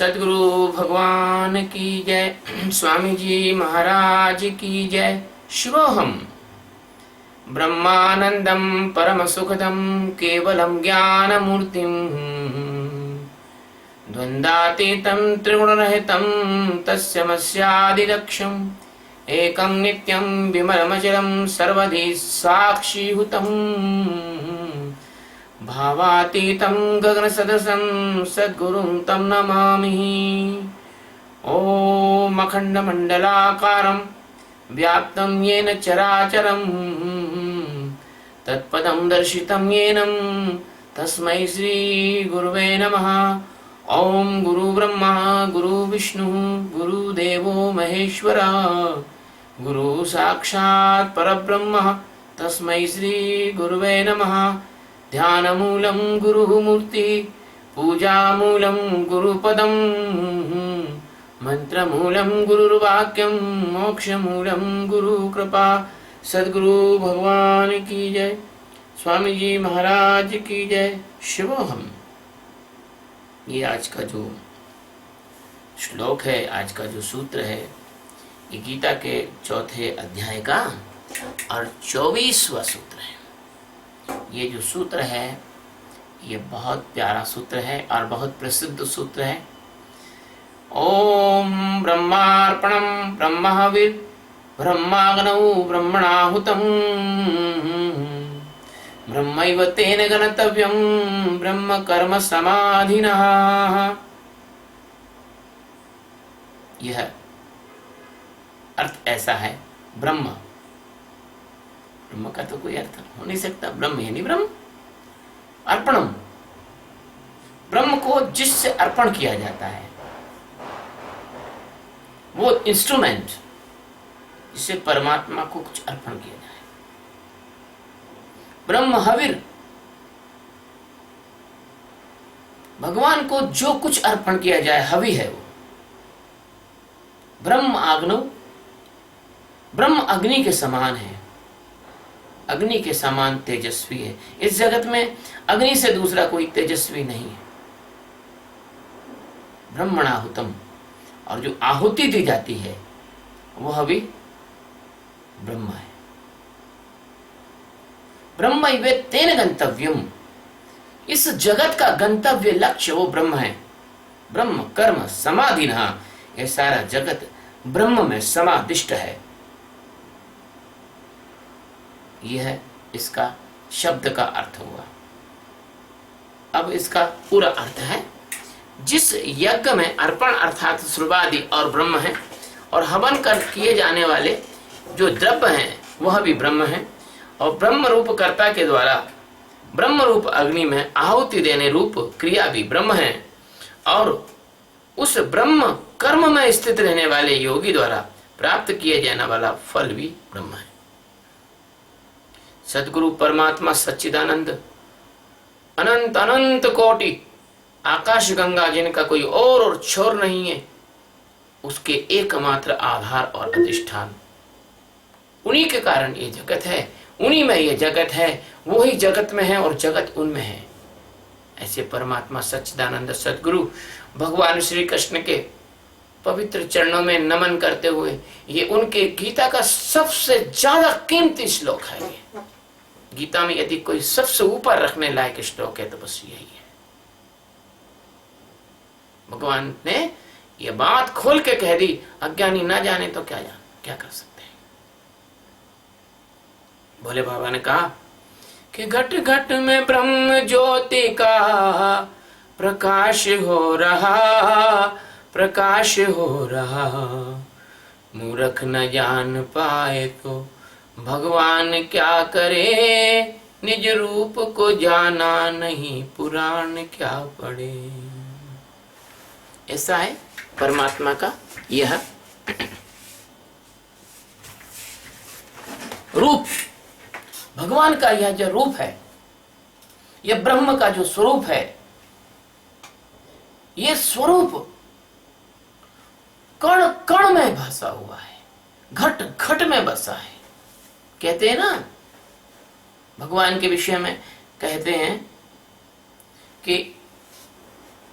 सदगुरु भगवान की जय। स्वामी जी महाराज की जय। शिवोहम ब्रह्मानंदम परम सुखदम केवलम ज्ञानमूर्तिम द्वंद्वातीतं त्रिगुणरहितं तस्मस्यादिलक्ष्यम् एकं नित्यं विमलमचलं सर्वधि साक्षीभूतं भावातीतं गगनसदृशं सद्गुरुं तं नमामि। ॐ अखण्डमण्डलाकारं व्याप्तं येन चराचरं तत्पदं दर्शितं येन तस्मै श्री गुरुवे नमः। ओम गुरु ब्रह्मा गुरु विष्णु गुरुदेवो महेश्वरा गुरु साक्षात् परब्रह्म तस्मै श्री गुरुवे नमः। ध्यानमूलं गुरुमूर्ति पूजामूलं गुरुपदं मंत्रमूलं गुरुर्वाक्यं मोक्षमूलं गुरुकृपा। सद्गुरु भगवान की जय। स्वामी जी महाराज की जय। शिवोहम। ये आज का जो श्लोक है, आज का जो सूत्र है, ये गीता के चौथे अध्याय का और 24वां सूत्र है। ये जो सूत्र है ये बहुत प्यारा सूत्र है और बहुत प्रसिद्ध सूत्र है। ओम ब्रह्मार्पणम ब्रह्महविर् ब्रह्माग्नौ ब्रह्मणाहुतम ब्रह्मैव तेन गन्तव्यं ब्रह्म कर्म समाधिनः। यह अर्थ ऐसा है। ब्रह्म, ब्रह्म का तो कोई अर्थ हो नहीं सकता। ब्रह्म यानी ब्रह्म। अर्पणम, ब्रह्म को जिससे अर्पण किया जाता है, वो इंस्ट्रूमेंट जिससे परमात्मा को कुछ अर्पण किया जाए। ब्रह्म हविर, भगवान को जो कुछ अर्पण किया जाए हवि है वो। ब्रह्म आग्नौ, ब्रह्म अग्नि के समान है, अग्नि के समान तेजस्वी है। इस जगत में अग्नि से दूसरा कोई तेजस्वी नहीं है। ब्रह्मणाहुतम, और जो आहुति दी जाती है वो हवि ब्रह्म है। ब्रह्मैव तेन गंतव्यम, इस जगत का गंतव्य लक्ष्य वो ब्रह्म है। ब्रह्म कर्म समाधिनः, ये सारा जगत ब्रह्म में समादिष्ट है। यह इसका शब्द का अर्थ हुआ। अब इसका पूरा अर्थ है, जिस यज्ञ में अर्पण अर्थात श्रुवादि और ब्रह्म है, और हवन कर किए जाने वाले जो द्रव्य हैं वह भी ब्रह्म है, और ब्रह्म रूप कर्ता के द्वारा ब्रह्म रूप अग्नि में आहुति देने रूप क्रिया भी ब्रह्म है, और उस ब्रह्म कर्म में स्थित रहने वाले योगी द्वारा प्राप्त किए जाने वाला फल भी ब्रह्म है। सद्गुरु परमात्मा सच्चिदानंद अनंत अनंत कोटि आकाश गंगा, जिनका कोई और छोर नहीं है, उसके एकमात्र आधार और अधिष्ठान, उन्हीं के कारण ये जगत है, उन्हीं में ये जगत है, वो ही जगत में है और जगत उनमें है। ऐसे परमात्मा सच्चिदानंद सद्गुरु भगवान श्री कृष्ण के पवित्र चरणों में नमन करते हुए, ये उनके गीता का सबसे ज्यादा कीमती श्लोक है। ये गीता में यदि कोई सबसे ऊपर रखने लायक श्लोक है तो बस यही है। भगवान ने ये बात खोल के कह दी, अज्ञानी ना जाने तो क्या कर सकते हैं। भोले बाबा ने कहा कि घट घट में ब्रह्म ज्योति का प्रकाश हो रहा, प्रकाश हो रहा। मूर्ख न जान पाए तो भगवान क्या करे, निज रूप को जाना नहीं पुराण क्या पढ़े। ऐसा है परमात्मा का यह रूप। भगवान का यह जो रूप है, यह ब्रह्म का जो स्वरूप है, यह स्वरूप कण कण में बसा हुआ है, घट घट में बसा है। कहते हैं ना, भगवान के विषय में कहते हैं कि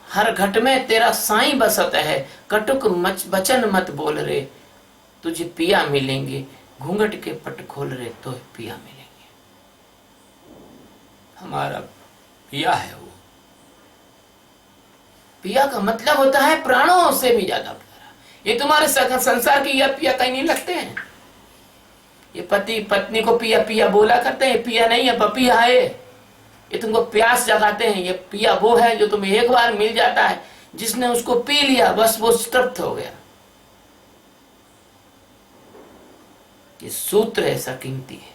हर घट में तेरा साईं बसत है, कटुक बचन मत बोल रे, तुझे पिया मिलेंगे, घूंघट के पट खोल रे तो पिया मिलेंगे। हमारा पिया है वो। पिया का मतलब होता है प्राणों से भी ज्यादा प्यारा। ये तुम्हारे संसार की यह पिया कहीं नहीं लगते हैं। ये पति पत्नी को पिया पिया बोला करते हैं, पिया नहीं है, पपिया है। ये तुमको प्यास जगाते हैं। ये पिया वो है जो तुम्हें एक बार मिल जाता है, जिसने उसको पी लिया बस वो तृप्त हो गया। ये सूत्र ऐसा कीमती है,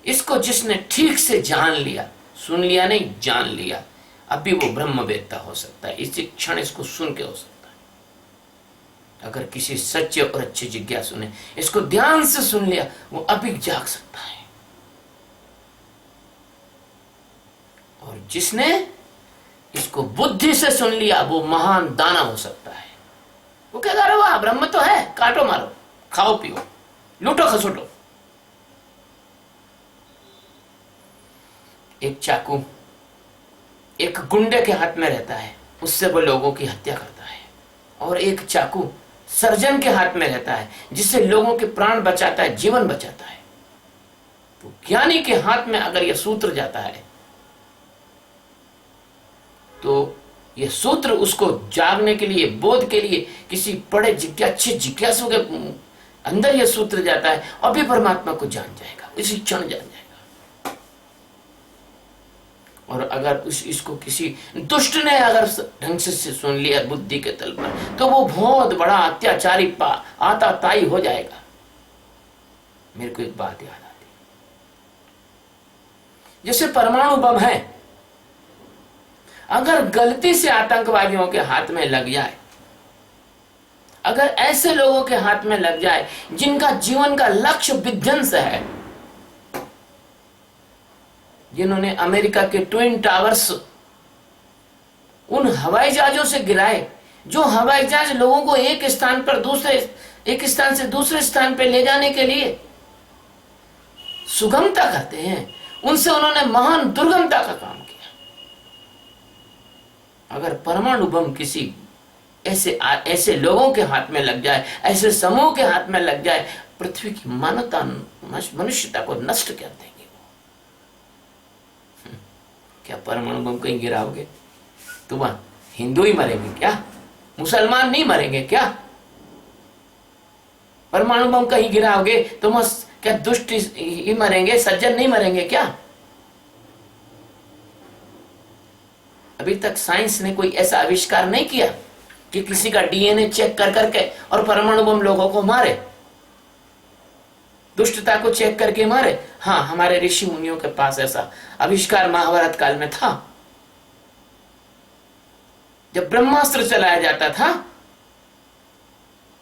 इसको जिसने ठीक से जान लिया, सुन लिया नहीं जान लिया, अभी वो ब्रह्मवेत्ता हो सकता है। इसी क्षण इसको सुन के हो सकता है। अगर किसी सच्चे और अच्छे जिज्ञासु ने इसको ध्यान से सुन लिया, वो अभी जाग सकता है। और जिसने इसको बुद्धि से सुन लिया, वो महान दाना हो सकता है। वो कहेगा अरे वाह, ब्रह्म तो है, काटो मारो, खाओ पियो, लूटो खसोटो। एक चाकू एक गुंडे के हाथ में रहता है, उससे वो लोगों की हत्या करता है। और एक चाकू सर्जन के हाथ में रहता है, जिससे लोगों के प्राण बचाता है, जीवन बचाता है। तो ज्ञानी के हाथ में अगर यह सूत्र जाता है, तो यह सूत्र उसको जागने के लिए, बोध के लिए, किसी बड़े अच्छे जिज्ञासु के अंदर यह सूत्र जाता है, और भी परमात्मा को जान जाएगा, इसी क्षण जान जाएगा। और अगर इसको किसी दुष्ट ने अगर ढंग से सुन लिया बुद्धि के तल पर, तो वो बहुत बड़ा अत्याचारी आता ताई हो जाएगा। मेरे को एक बात याद आती, जैसे परमाणु बम है, अगर गलती से आतंकवादियों के हाथ में लग जाए, अगर ऐसे लोगों के हाथ में लग जाए जिनका जीवन का लक्ष्य विध्वंस है, जिन्होंने अमेरिका के ट्विन टावर्स उन हवाई जहाजों से गिराए, जो हवाई जहाज लोगों को एक स्थान से दूसरे स्थान पर ले जाने के लिए सुगमता करते हैं, उनसे उन्होंने महान दुर्गमता का काम किया। अगर परमाणु बम किसी ऐसे लोगों के हाथ में लग जाए, ऐसे समूह के हाथ में लग जाए, पृथ्वी की मानवता, मनुष्यता को नष्ट कर देंगे। क्या परमाणु बम कहीं गिराओगे तो वहां हिंदू ही मरेंगे क्या? मुसलमान नहीं मरेंगे क्या? परमाणु बम कहीं गिराओगे तो क्या दुष्ट ही मरेंगे, सज्जन नहीं मरेंगे क्या? अभी तक साइंस ने कोई ऐसा आविष्कार नहीं किया कि किसी का डीएनए चेक कर करके और परमाणु बम लोगों को मारे, दुष्टता को चेक करके मारे। हाँ, हमारे ऋषि मुनियों के पास ऐसा आविष्कार महाभारत काल में था। जब ब्रह्मास्त्र चलाया जाता था,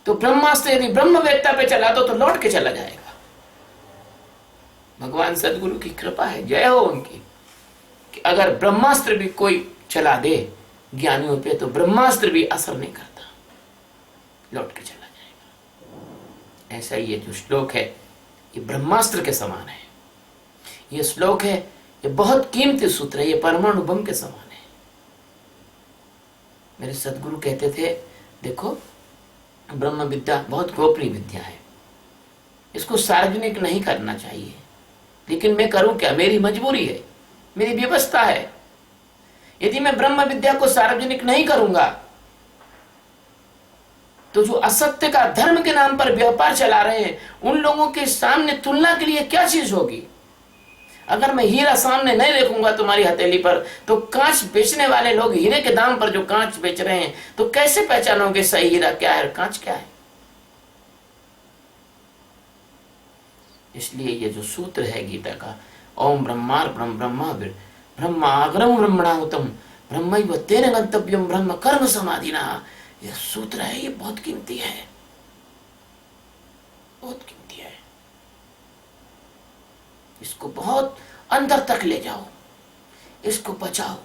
तो ब्रह्मास्त्र यदि ब्रह्मवेत्ता पे चला तो लौट के चला जाएगा। भगवान सदगुरु की कृपा है, जय हो उनकी, कि अगर ब्रह्मास्त्र भी कोई चला दे ज्ञानियों पे, तो ब्रह्मास्त्र भी असर नहीं करता, लौट के चला जाएगा। ऐसा ही ये जो श्लोक है, ये ब्रह्मास्त्र के समान है। ये श्लोक है, ये बहुत कीमती सूत्र है, ये परमाणु बम के समान है। मेरे सदगुरु कहते थे, देखो ब्रह्म विद्या बहुत गोपनीय विद्या है, इसको सार्वजनिक नहीं करना चाहिए, लेकिन मैं करूं क्या? मेरी मजबूरी है, मेरी व्यवस्था है। यदि मैं ब्रह्म विद्या को सार्वजनिक नहीं करूंगा, तो जो असत्य का धर्म के नाम पर व्यापार चला रहे हैं, उन लोगों के सामने तुलना के लिए क्या चीज होगी? अगर मैं हीरा सामने नहीं रखूंगा तुम्हारी हथेली पर, तो कांच बेचने वाले लोग हीरे के दाम पर जो कांच बेच रहे हैं, तो कैसे पहचानोगे सही हीरा क्या है, कांच क्या है? इसलिए ये जो सूत्र है गीता का, ओम ब्रह्मार ब्रह्म ब्रह्मा ब्रह्माग्रम ब्रह्मणाहुतम ब्रह्मैव तेन गंतव्यम ब्रह्म कर्म समाधिना, यह सूत्र है, ये बहुत कीमती है, बहुत कीमती है। इसको बहुत अंदर तक ले जाओ, इसको बचाओ,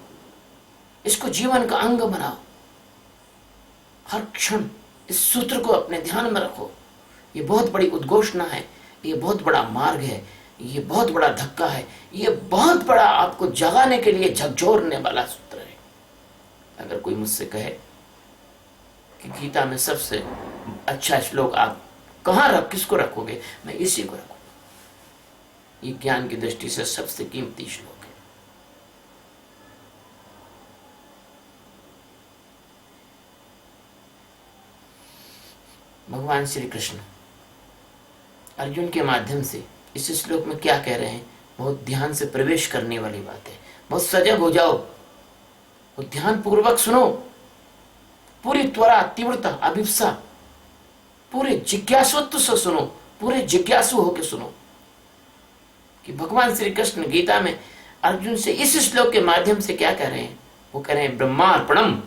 इसको जीवन का अंग बनाओ। हर क्षण इस सूत्र को अपने ध्यान में रखो। ये बहुत बड़ी उद्घोषणा है, ये बहुत बड़ा मार्ग है, ये बहुत बड़ा धक्का है, ये बहुत बड़ा आपको जगाने के लिए झकझोरने वाला सूत्र है। अगर कोई मुझसे कहे कि गीता में सबसे अच्छा श्लोक आप किसको रखोगे, मैं इसी को रखूंगा। ये ज्ञान की दृष्टि से सबसे कीमती श्लोक है। भगवान श्री कृष्ण अर्जुन के माध्यम से इस श्लोक में क्या कह रहे हैं, बहुत ध्यान से प्रवेश करने वाली बात है। बहुत सजग हो जाओ, और ध्यान पूर्वक सुनो, पूरी त्वरा, तीव्रता, अभिप्सा, पूरे जिज्ञासुत्व से सुनो, पूरे जिज्ञासु होकर सुनो कि भगवान श्री कृष्ण गीता में अर्जुन से इस श्लोक के माध्यम से क्या कह रहे हैं। वो कह रहे हैं ब्रह्मार्पणम,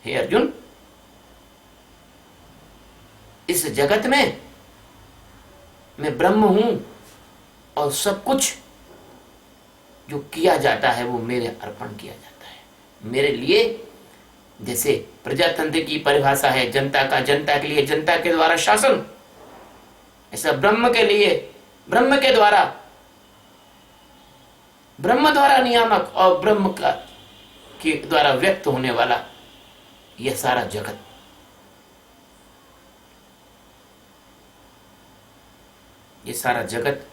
हे अर्जुन, इस जगत में मैं ब्रह्म हूं और सब कुछ जो किया जाता है वो मेरे अर्पण किया जाता है, मेरे लिए। जैसे प्रजातंत्र की परिभाषा है जनता के लिए जनता के द्वारा शासन, ऐसा ब्रह्म के लिए ब्रह्म के द्वारा, ब्रह्म द्वारा नियामक और ब्रह्म का के द्वारा व्यक्त होने वाला यह सारा जगत। ये सारा जगत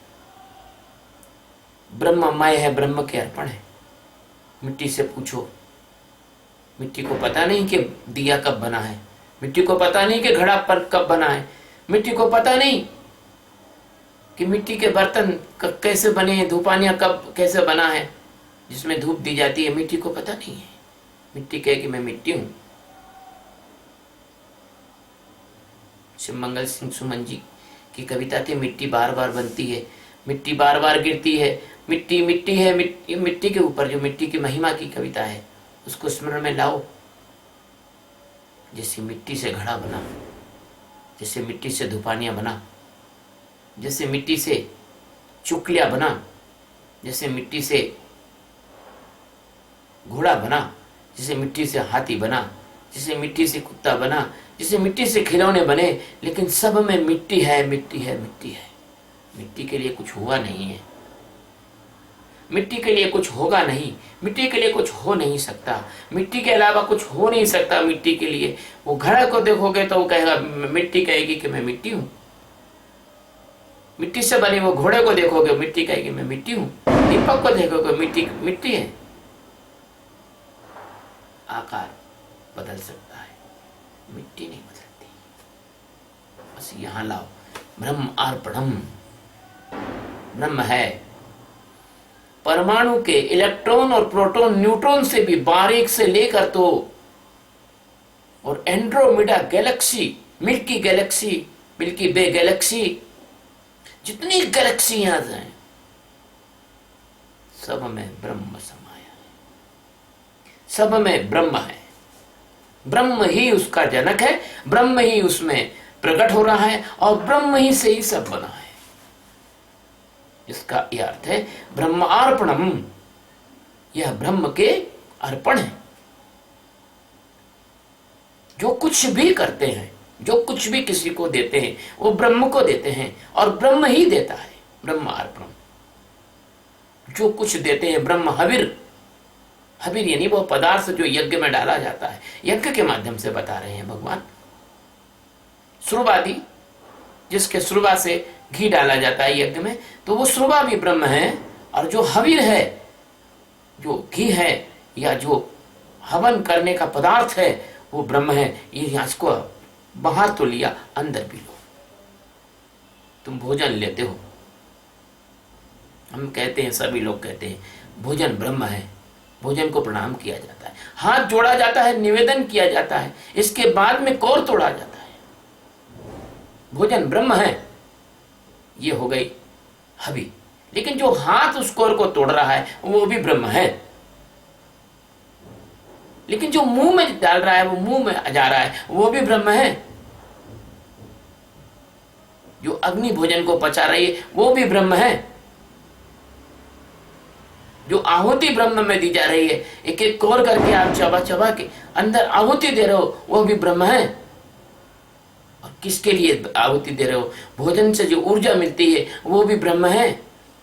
ब्रह्ममय है, ब्रह्म के अर्पण है। मिट्टी से पूछो, मिट्टी को पता नहीं कि दिया कब बना है, मिट्टी को पता नहीं कि घड़ा पर कब बना है, मिट्टी को पता नहीं कि मिट्टी के बर्तन कैसे बने हैं, धूपानिया कब कैसे बना है जिसमें धूप दी जाती है, मिट्टी को पता नहीं है। मिट्टी कहे कि मैं मिट्टी हूं। शिवमंगल सिंह सुमन जी की कविता थी, मिट्टी बार बार बनती है, मिट्टी बार बार गिरती है, मिट्टी मिट्टी है, मिट्टी के ऊपर जो मिट्टी की महिमा की कविता है उसको स्मरण में लाओ। जैसे मिट्टी से घड़ा बना, जैसे मिट्टी से धुपानिया बना, जैसे मिट्टी से चुकलिया बना, जैसे मिट्टी से घोड़ा बना, जैसे मिट्टी से हाथी बना, जैसे मिट्टी से कुत्ता बना, जैसे मिट्टी से खिलौने बने, लेकिन सब में मिट्टी है, मिट्टी है, मिट्टी है। मिट्टी के लिए कुछ हुआ नहीं है, मिट्टी के लिए कुछ होगा नहीं, मिट्टी के लिए कुछ हो नहीं सकता, मिट्टी के अलावा कुछ हो नहीं सकता। मिट्टी के लिए वो घड़ा को देखोगे तो वो कहेगा, मिट्टी कहेगी कि मैं मिट्टी हूं। मिट्टी से बने वो घोड़े को देखोगे, मिट्टी कहेगी मैं मिट्टी हूं। दीपक को देखोगे, मिट्टी मिट्टी है। आकार बदल सकता है, मिट्टी नहीं बदलती। बस यहां लाओ, ब्रह्म अर्पणम, ब्रह्म है। परमाणु के इलेक्ट्रॉन और प्रोटॉन न्यूट्रॉन से भी बारीक से लेकर तो और Andromeda galaxy, milky galaxy, milky way galaxy, जितनी गैलेक्सियां हैं सब में ब्रह्म समाया है, सब में ब्रह्म है। ब्रह्म ही उसका जनक है, ब्रह्म ही उसमें प्रकट हो रहा है और ब्रह्म ही से ही सब बना है। इसका यह अर्थ है ब्रह्मार्पणम, यह ब्रह्म के अर्पण है। जो कुछ भी करते हैं, जो कुछ भी किसी को देते हैं वो ब्रह्म को देते हैं और ब्रह्म ही देता है। ब्रह्मार्पणम, जो कुछ देते हैं ब्रह्म। हविर, हविर यानी वो पदार्थ जो यज्ञ में डाला जाता है, यज्ञ के माध्यम से बता रहे हैं भगवान। श्रुवादि, जिसके श्रुवा से घी डाला जाता है यज्ञ में, तो वो श्रुवा भी ब्रह्म है। और जो हविर है, जो घी है या जो हवन करने का पदार्थ है वो ब्रह्म है। ये इसको बाहर तो लिया, अंदर भी लो। तुम भोजन लेते हो, हम कहते हैं, सभी लोग कहते हैं भोजन ब्रह्म है, भोजन को प्रणाम किया जाता है, हाथ जोड़ा जाता है, निवेदन किया जाता है, इसके बाद में कौर तोड़ा जाता है। भोजन ब्रह्म है, ये हो गई हवि। लेकिन जो हाथ उस कौर को तोड़ रहा है वो भी ब्रह्म है। लेकिन जो मुंह में डाल रहा है, वो मुंह में जा रहा है, वो भी ब्रह्म है। जो अग्नि भोजन को पचा रही है वो भी ब्रह्म है। जो आहुति ब्रह्म में दी जा रही है, एक एक कौर करके आप चबा चबा के अंदर आहुति दे रहे हो, वो भी ब्रह्म है। और किसके लिए आहुति दे रहे हो? भोजन से जो ऊर्जा मिलती है वो भी ब्रह्म है।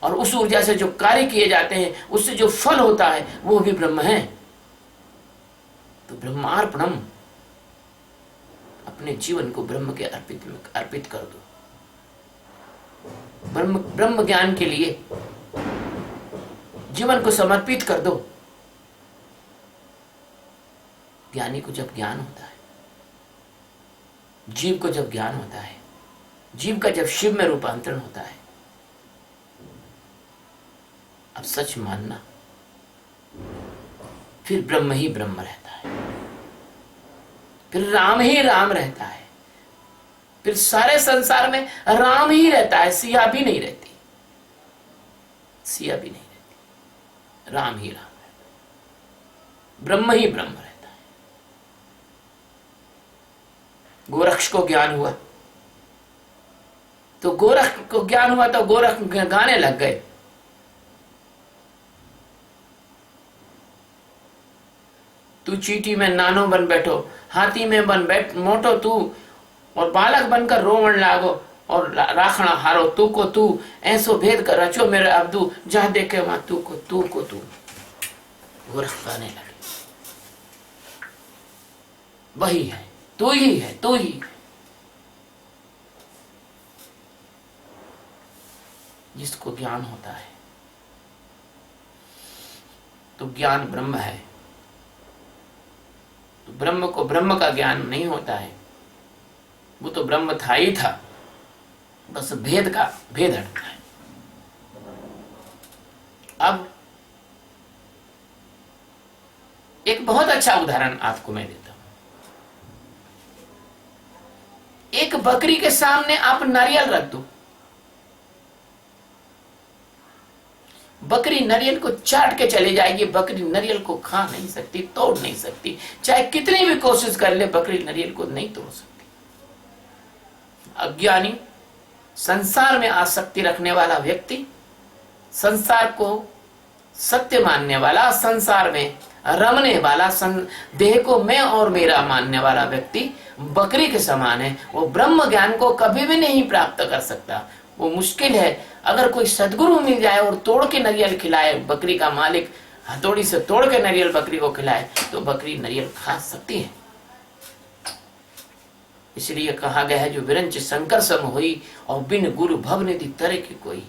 और उस ऊर्जा से जो कार्य किए जाते हैं, उससे जो फल होता है, वो भी ब्रह्म है। तो ब्रह्मार्पणम, अपने जीवन को ब्रह्म के अर्पित कर दो। ब्रह्म ज्ञान के लिए जीवन को समर्पित कर दो। ज्ञानी को जब ज्ञान होता है, जीव को जब ज्ञान होता है, जीव का जब शिव में रूपांतरण होता है, अब सच मानना, फिर ब्रह्म ही ब्रह्म रहता है, फिर राम ही राम रहता है, फिर सारे संसार में राम ही रहता है, सिया भी नहीं रहती, सिया भी नहीं रहती, राम ही राम रहता है, ब्रह्म ही ब्रह्म रहता है। गोरक्ष को ज्ञान हुआ तो गोरख गाने लग गए। तू चीटी में नानो बन बैठो, हाथी में बन बैठ मोटो तू, और बालक बनकर रोवण लागो, और राखना हारो तू को तू, ऐसो भेद कर रचो मेरे अब्दू, जहां देखे वहां तू को तू। गोरख गाने लगे, वही है, तू ही है, तू ही। जिसको ज्ञान होता है, तो ज्ञान ब्रह्म है। तो ब्रह्म को ब्रह्म का ज्ञान नहीं होता है, वो तो ब्रह्म था ही था, बस भेद हटता है। अब एक बहुत अच्छा उदाहरण आपको मैं देता हूं। एक बकरी के सामने आप नारियल रख दो, बकरी नारियल को चाट के चली जाएगी, बकरी नारियल को खा नहीं सकती, तोड़ नहीं सकती, चाहे कितनी भी कोशिश कर ले, बकरी नारियल को नहीं तोड़ सकती। अज्ञानी, संसार में आसक्ति रखने वाला व्यक्ति, संसार को सत्य मानने वाला, संसार में रमने वाला, देह को मैं और मेरा मानने वाला व्यक्ति बकरी के समान है। वो ब्रह्म ज्ञान को कभी भी नहीं प्राप्त कर सकता, वो मुश्किल है। अगर कोई सदगुरु मिल जाए और तोड़ के नारियल खिलाए, बकरी का मालिक हथौड़ी से तोड़ के नारियल बकरी को खिलाए, तो बकरी नारियल खा सकती है। इसलिए कहा गया है, जो विरंच शंकर सम हुई, और बिन गुरु भव निधि तरे की कोई।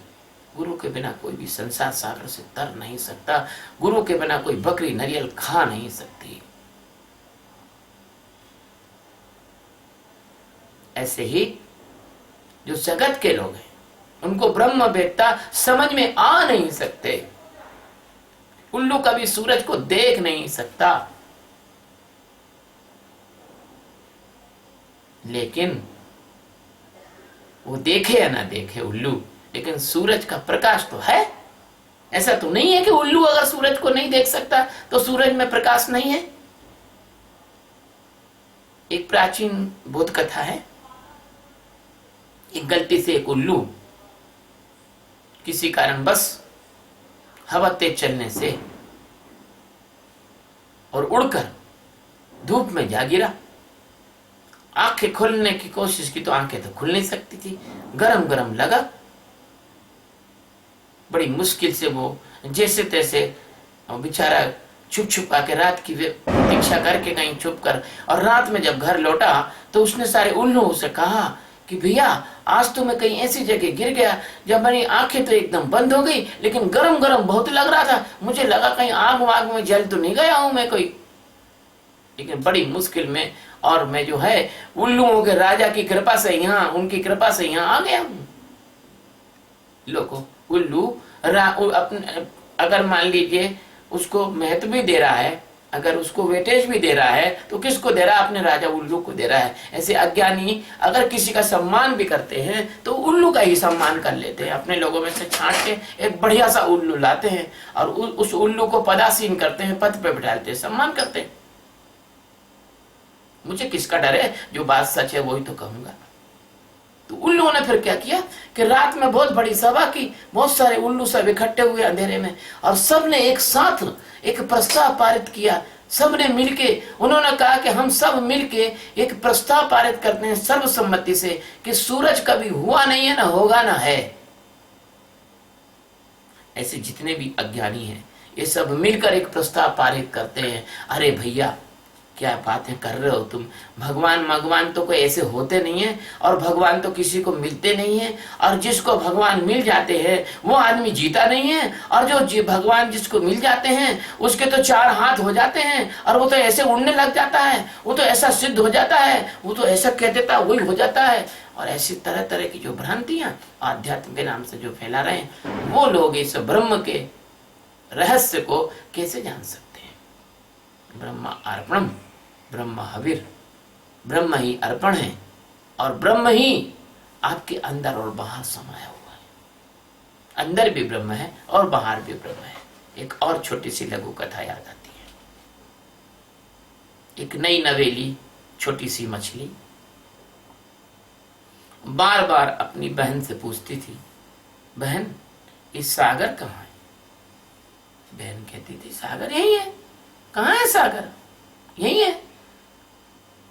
गुरु के बिना कोई भी संसार सागर से तर नहीं सकता, गुरु के बिना कोई बकरी नारियल खा नहीं सकती। ऐसे ही जो जगत के लोग हैं, उनको ब्रह्म वेत्ता समझ में आ नहीं सकते। उल्लू कभी सूरज को देख नहीं सकता, लेकिन वो देखे या ना देखे उल्लू, लेकिन सूरज का प्रकाश तो है। ऐसा तो नहीं है कि उल्लू अगर सूरज को नहीं देख सकता तो सूरज में प्रकाश नहीं है। एक प्राचीन बोध कथा है, एक गलती से एक उल्लू किसी कारण बस हवा तेज चलने से और उड़कर धूप में जा गिरा। आंखें खोलने की कोशिश की तो आंखें तो खुल नहीं सकती थी, गरम गरम लगा। बड़ी मुश्किल से वो जैसे तैसे बेचारा छुप छुपा के रात की प्रतीक्षा करके कहीं छुप कर, और रात में जब घर लौटा तो उसने सारे उल्लुओं से कहा कि भैया आज तो मैं कहीं ऐसी जगह गिर गया जब मेरी आंखें तो एकदम बंद हो गई, लेकिन गरम गरम बहुत लग रहा था, मुझे लगा कहीं आग वाग में जल तो नहीं गया हूं मैं कोई, लेकिन बड़ी मुश्किल में, और मैं जो है उल्लुओं के राजा की कृपा से यहाँ, उनकी कृपा से यहाँ आ गया हूं। लोगों, उल्लू अपने अगर मान लीजिए उसको महत्व भी दे रहा है, अगर उसको वेटेज भी दे रहा है, तो किसको दे रहा है? अपने राजा उल्लू को दे रहा है। ऐसे अज्ञानी अगर किसी का सम्मान भी करते हैं तो उल्लू का ही सम्मान कर लेते हैं, अपने लोगों में से छांट के एक बढ़िया सा उल्लू लाते हैं और उस उल्लू को पदासीन करते हैं, पद पे बिठाते हैं, सम्मान करते हैं। मुझे किसका डर है, जो बात सच है वही तो कहूंगा। तो उल्लुओं ने फिर क्या किया कि रात में बहुत बड़ी सभा की, बहुत सारे उल्लू सब इकट्ठे हुए अंधेरे में, और सब ने एक साथ एक प्रस्ताव पारित किया। सब ने मिलके उन्होंने कहा कि हम सब मिलके एक प्रस्ताव पारित करते हैं सर्वसम्मति से कि सूरज कभी हुआ नहीं है, ना होगा ना है। ऐसे जितने भी अज्ञानी हैं ये सब मिलकर एक प्रस्ताव पारित करते हैं, अरे भैया क्या बातें कर रहे हो तुम, भगवान तो कोई ऐसे होते नहीं है, और भगवान तो किसी को मिलते नहीं है, और जिसको भगवान मिल जाते हैं वो आदमी जीता नहीं है, और जो भगवान जिसको मिल जाते हैं उसके तो 4 हाथ हो जाते हैं, और वो तो ऐसे उड़ने लग जाता है, वो तो ऐसा सिद्ध हो जाता है, वो तो ऐसा कह देता वही हो जाता है। और ऐसी तरह तरह की जो भ्रांतियां आध्यात्म के नाम से जो फैला रहे हैं, वो लोग इस ब्रह्म के रहस्य को कैसे जान सकते हैं। ब्रह्म अर्पणम, ब्रह्म हविर, ब्रह्म ही अर्पण है, और ब्रह्म ही आपके अंदर और बाहर समाया हुआ है। अंदर भी ब्रह्म है और बाहर भी ब्रह्म है। एक और छोटी सी लघु कथा याद आती है। एक नई नवेली छोटी सी मछली बार बार अपनी बहन से पूछती थी, बहन इस सागर कहाँ है? बहन कहती थी, सागर यही है। कहाँ है सागर? यही है।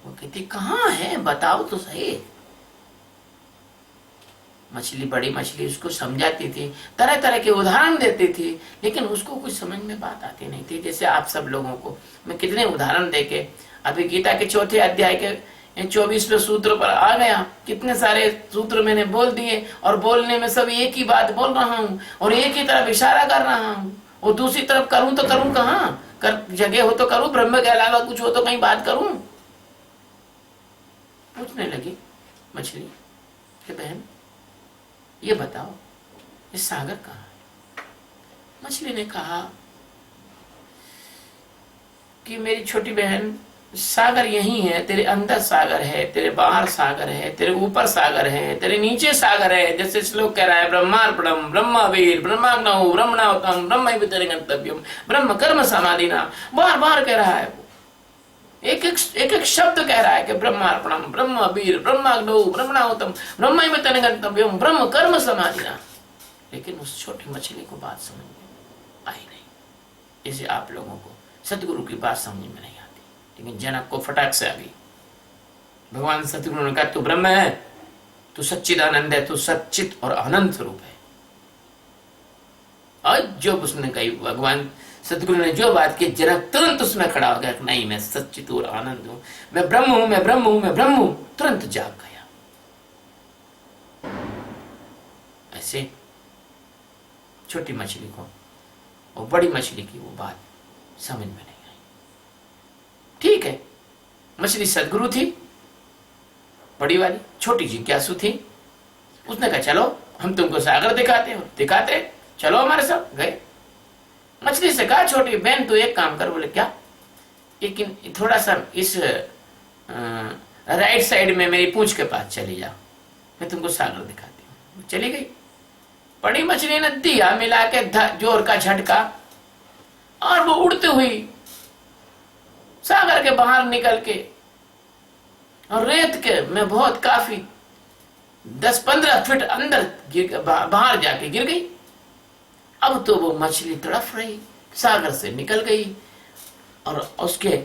वो कहती, कहाँ है बताओ तो सही। मछली, बड़ी मछली उसको समझाती थी, तरह तरह के उदाहरण देती थी, लेकिन उसको कुछ समझ में बात आती नहीं थी। जैसे आप सब लोगों को मैं कितने उदाहरण देके अभी गीता के 4थे अध्याय के 24वें सूत्र पर आ गया, कितने सारे सूत्र मैंने बोल दिए, और बोलने में सब एक ही बात बोल रहा हूँ और एक ही तरफ इशारा कर रहा हूँ, और दूसरी तरफ करूं तो करूं कहाँ? कर जगह हो तो करूं, ब्रह्म के अलावा कुछ हो तो कहीं बात करूं? पूछने लगी मछली कि बहन ये बताओ ये सागर कहाँ है? मछली ने कहा कि मेरी छोटी बहन, सागर यही है, तेरे अंदर सागर है, तेरे बाहर सागर है, तेरे ऊपर सागर है, तेरे नीचे सागर है। जैसे श्लोक कह रहा है, ब्रह्मार्पणम ब्रह्मवीर ब्रह्माग्नौ ब्रह्मणाहुतम ब्रह्मैव गंतव्यम ब्रह्म कर्म समाधिना। बार बार कह रहा है वो, एक एक शब्द कह रहा है कि ब्रह्मार्पणम ब्रह्मवीर ब्रह्माग्नौ ब्रह्मणाहुतम ब्रह्मैव गंतव्यम ब्रह्म कर्म समाधिना। लेकिन उस छोटी मछली को बात समझ में आई नहीं। इसे आप लोगों को सतगुरु की बात समझ में नहीं, लेकिन जनक को फटाक से आ गई। भगवान सतगुरु ने कहा, तू ब्रह्म है, तू सच्चिदानंद है, तू सच्चित और आनंद स्वरूप है। और जो उसने कही, भगवान सतगुरु ने जो बात की, जनक तुरंत उसमें खड़ा हो गया, नहीं मैं सच्चित और आनंद हूं, मैं ब्रह्म हूं, मैं ब्रह्म हूं, मैं ब्रह्म हूं। तुरंत जाग गया। ऐसे छोटी मछली को और बड़ी मछली की वो बात समझ में नहीं। ठीक है, मछली सदगुरु थी बड़ी वाली, छोटी जिज्ञासु थी। उसने कहा चलो हम तुमको सागर दिखाते हो, दिखाते, चलो हमारे साथ। गए। मछली से कहा, छोटी बहन तू एक काम कर। बोले क्या? लेकिन थोड़ा सा इस राइट साइड में मेरी पूंछ के पास चली जाओ, मैं तुमको सागर दिखाती हूँ। चली गई। बड़ी मछली ने दिया मिला के जोर का झटका, और वो उड़ती हुई सागर के बाहर निकल के और रेत के में बहुत काफी 10-15 फीट अंदर बाहर जाके गिर गई। अब तो वो मछली तड़फ रही, सागर से निकल गई, और उसके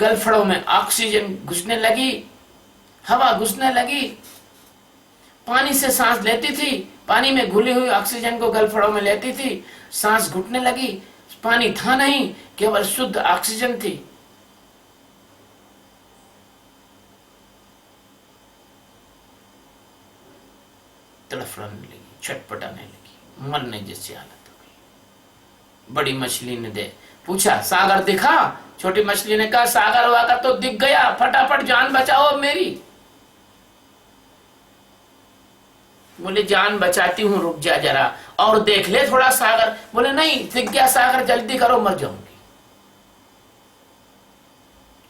गलफड़ों में ऑक्सीजन घुसने लगी, हवा घुसने लगी। पानी से सांस लेती थी, पानी में घुली हुई ऑक्सीजन को गलफड़ों में लेती थी, सांस घुटने लगी। पानी था नहीं, केवल शुद्ध ऑक्सीजन थी। तड़फड़ाने लगी, छटपटाने लगी, मरने जैसी हालत हो गई। बड़ी मछली ने पूछा, सागर दिखा? छोटी मछली ने कहा, सागर वागर तो दिख गया, फटाफट जान बचाओ मेरी। बोले जान बचाती हूँ, रुक जा जरा और देख ले थोड़ा सागर। बोले नहीं, दिख गया सागर, जल्दी करो, मर जाऊंगी।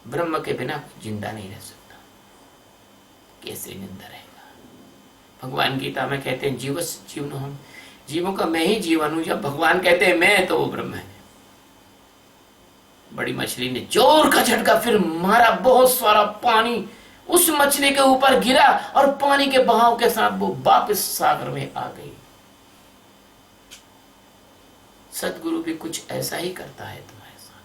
ब्रह्म के बिना जिंदा नहीं रह सकता, कैसे जिंदा रहेगा? भगवान गीता में कहते हैं, जीवस जीवन हम, जीवों का मैं ही जीवन हूं। जब भगवान कहते हैं मैं, तो वो ब्रह्म है। बड़ी मछली ने जोर का झटका फिर मारा, बहुत सारा पानी उस मछली के ऊपर गिरा, और पानी के बहाव के साथ वो वापस सागर में आ गई। सतगुरु भी कुछ ऐसा ही करता है तुम्हारे साथ।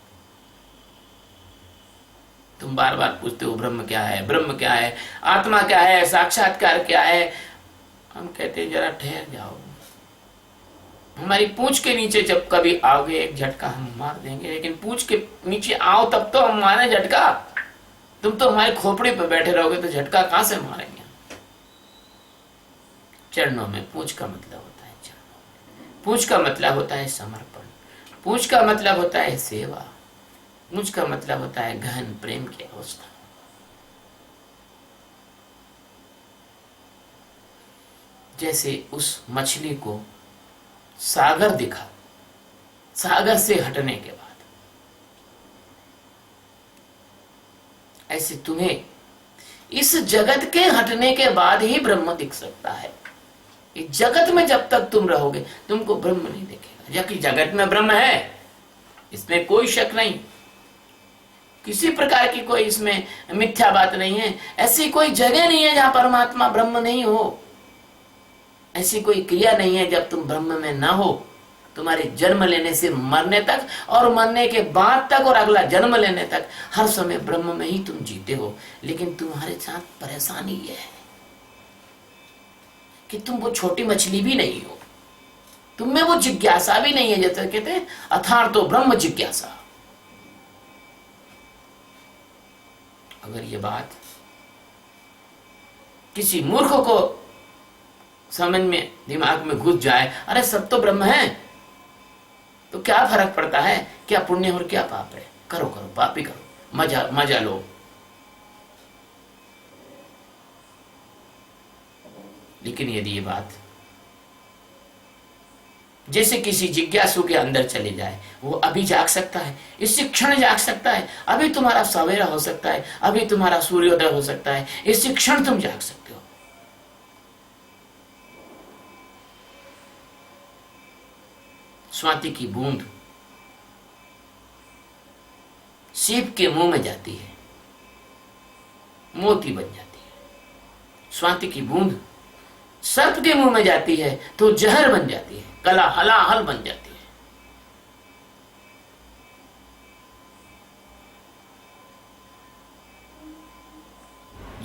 तुम बार बार पूछते हो ब्रह्म क्या है, ब्रह्म क्या है, आत्मा क्या है, साक्षात्कार क्या है। हम कहते हैं जरा ठहर जाओ, हमारी पूंछ के नीचे जब कभी आओगे एक झटका हम मार देंगे, लेकिन पूंछ के नीचे आओ तब तो हम मारे झटका। तुम तो हमारे खोपड़ी पे बैठे रहोगे तो झटका कहां से मारेंगे। चरणों में पूंछ का मतलब होता है चरणों, पूंछ का मतलब होता है समर्पण, पूंछ का मतलब होता है सेवा, पूंछ का मतलब होता है गहन प्रेम की अवस्था। जैसे उस मछली को सागर दिखा, सागर से हटने के बाद, ऐसे तुम्हें इस जगत के हटने के बाद ही ब्रह्म दिख सकता है। इस जगत में जब तक तुम रहोगे तुमको ब्रह्म नहीं दिखेगा। जबकि जगत में ब्रह्म है, इसमें कोई शक नहीं, किसी प्रकार की कोई इसमें मिथ्या बात नहीं है। ऐसी कोई जगह नहीं है जहां परमात्मा ब्रह्म नहीं हो, ऐसी कोई क्रिया नहीं है जब तुम ब्रह्म में ना हो। तुम्हारे जन्म लेने से मरने तक और मरने के बाद तक और अगला जन्म लेने तक हर समय ब्रह्म में ही तुम जीते हो। लेकिन तुम्हारे साथ परेशानी यह है कि तुम वो छोटी मछली भी नहीं हो, तुम में वो जिज्ञासा भी नहीं है। जैसे कहते हैं अथार तो ब्रह्म जिज्ञासा। अगर ये बात किसी मूर्ख को समझ में, दिमाग में घुस जाए, अरे सब तो ब्रह्म है, तो क्या फर्क पड़ता है, क्या पुण्य और क्या पाप है, करो करो पाप ही करो, मजा मजा लो। लेकिन यदि ये बात जैसे किसी जिज्ञासु के अंदर चले जाए, वो अभी जाग सकता है, इसी क्षण जाग सकता है, अभी तुम्हारा सवेरा हो सकता है, अभी तुम्हारा सूर्योदय हो सकता है, इसी क्षण तुम जाग सकते हो। स्वाति की बूंद सीप के मुंह में जाती है, मोती बन जाती है। स्वाति की बूंद सर्प के मुंह में जाती है तो जहर बन जाती है, कला हलाहल बन जाती है।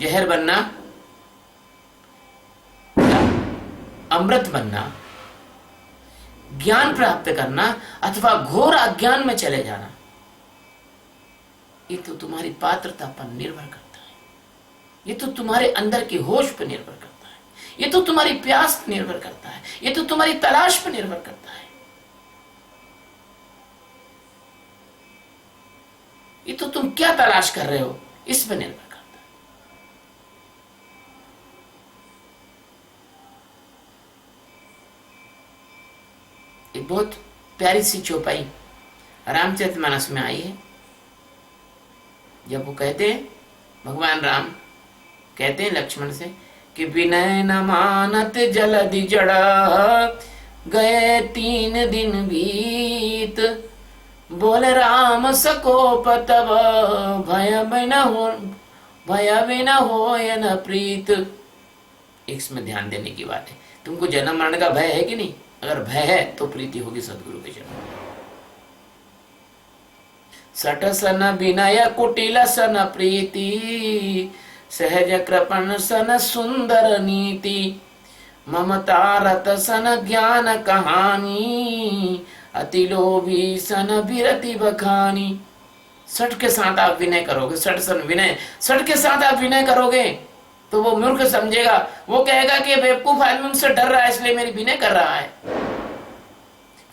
जहर बनना, अमृत बनना, ज्ञान प्राप्त करना अथवा घोर अज्ञान में चले जाना, ये तो तुम्हारी पात्रता पर निर्भर करता है, ये तो तुम्हारे अंदर की होश पर निर्भर करता है, ये तो तुम्हारी प्यास पर निर्भर करता है, ये तो तुम्हारी तलाश पर निर्भर करता है, ये तो तुम क्या तलाश कर रहे हो इस पर निर्भर करता है। एक बहुत प्यारी सी चौपाई रामचरितमानस में आई है। जब वो कहते हैं, भगवान राम कहते हैं लक्ष्मण से कि विनय न मानत जलधि जड़ा, गए 3 दिन बीत, बोल राम सकोप तब, भय बिन हो न प्रीत। इसमें ध्यान देने की बात है, तुमको जन्म मरण का भय है कि नहीं? अगर भय है तो प्रीति होगी सदगुरु के चरणों में। सट सन विनय कुटिल सन प्रीति, सहज कृपण सन सुंदर नीति, ममता रत सन ज्ञान कहानी, अति लोभी सन विरति बखानी। सट के साथ आप विनय करोगे, सट सन विनय, सट के साथ आप विनय करोगे तो वो मूर्ख समझेगा, वो कहेगा कि बेवकूफ आदमी मुझसे डर रहा है इसलिए मेरी विनय कर रहा है।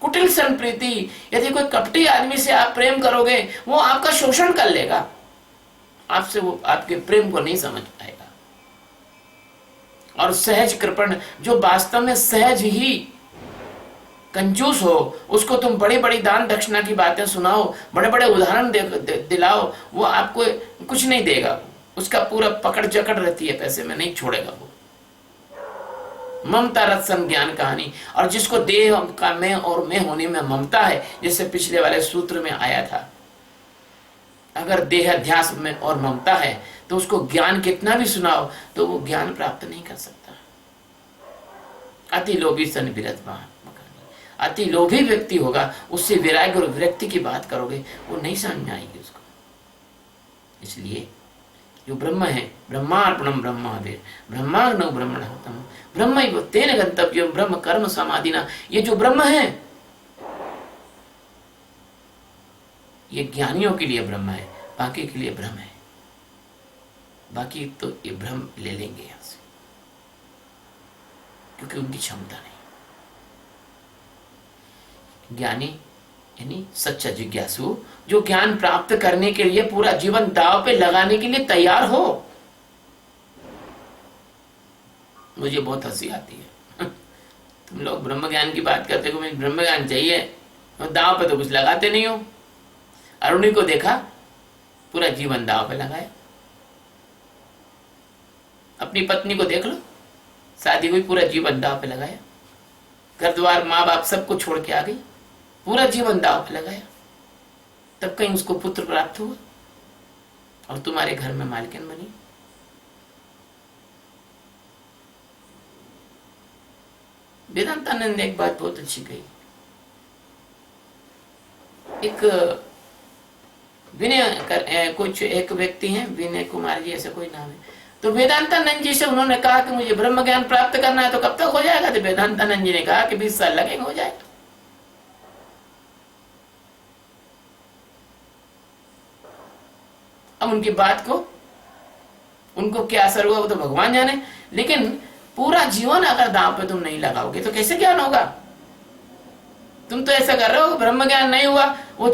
कुटिल सन प्रीति, यदि कोई कपटी आदमी से आप प्रेम करोगे वो आपका शोषण कर लेगा, आपसे वो आपके प्रेम को नहीं समझ पाएगा। और सहज कृपण, जो वास्तव में सहज ही कंजूस हो, उसको तुम बड़ी बड़ी दान दक्षिणा की बातें सुनाओ, बड़े बड़े उदाहरण दिलाओ, वो आपको कुछ नहीं देगा, उसका पूरा पकड़ जकड़ रहती है, पैसे में नहीं छोड़ेगा वो। ममता रत्सन ज्ञान कहानी, और जिसको देह का मैं और मैं होने में ममता है, जैसे पिछले वाले सूत्र में आया था, अगर देह अध्यास में और ममता है तो उसको ज्ञान कितना भी सुनाओ तो वो ज्ञान प्राप्त नहीं कर सकता। अति लोभी सन विरत मकानी, अति लोभी व्यक्ति होगा, उससे वैराग्य और विरक्ति की बात करोगे वो नहीं समझ में आएगी उसको। इसलिए जो ब्रह्म है, ब्रह्मार्पणम ब्रह्मादेव ब्रह्माग्नौ ब्रह्मणाहुतम ब्रह्मैव तेन गंतव्यम ब्रह्म कर्म समाधिना। ये जो ब्रह्म है ये ज्ञानियों के लिए ब्रह्म है, बाकी के लिए ब्रह्म है। बाकी तो ये ब्रह्म ले लेंगे यहां से, क्योंकि उनकी क्षमता नहीं। ज्ञानी यानी सच्चा जिज्ञासु, जो ज्ञान प्राप्त करने के लिए पूरा जीवन दांव पे लगाने के लिए तैयार हो। मुझे बहुत हंसी आती है तुम लोग ब्रह्म ज्ञान की बात करते हो, मुझे ब्रह्म ज्ञान चाहिए और दांव पे तो कुछ लगाते नहीं हो। अरुणी को देखा, पूरा जीवन दांव पे लगाया। अपनी पत्नी को देख लो, शादी हुई, पूरा जीवन दांव पे लगाया। घर द्वार माँ बाप सबको छोड़ के आ गई, पूरा जीवन दांव पे लगाया। तब कहीं उसको पुत्र प्राप्त हुआ और तुम्हारे घर में मालकिन बनी। वेदांतानंद ने एक बात बहुत अच्छी कही। एक विनय कुछ एक व्यक्ति हैं, विनय कुमार जी ऐसा कोई नाम है, तो वेदांतानंद जी से उन्होंने कहा कि मुझे ब्रह्म ज्ञान प्राप्त करना है, तो कब तक हो जाएगा? तो वेदांतानंद जी ने कहा कि 20 साल लगेंगे, हो जाएगा। अब उनकी बात को, उनको क्या असर हुआ वो तो भगवान जाने, लेकिन पूरा जीवन अगर दांव पे तुम नहीं लगाओगे तो कैसे ज्ञान होगा? तुम तो ऐसा कर रहे हो, ब्रह्म ज्ञान नहीं हुआ, वो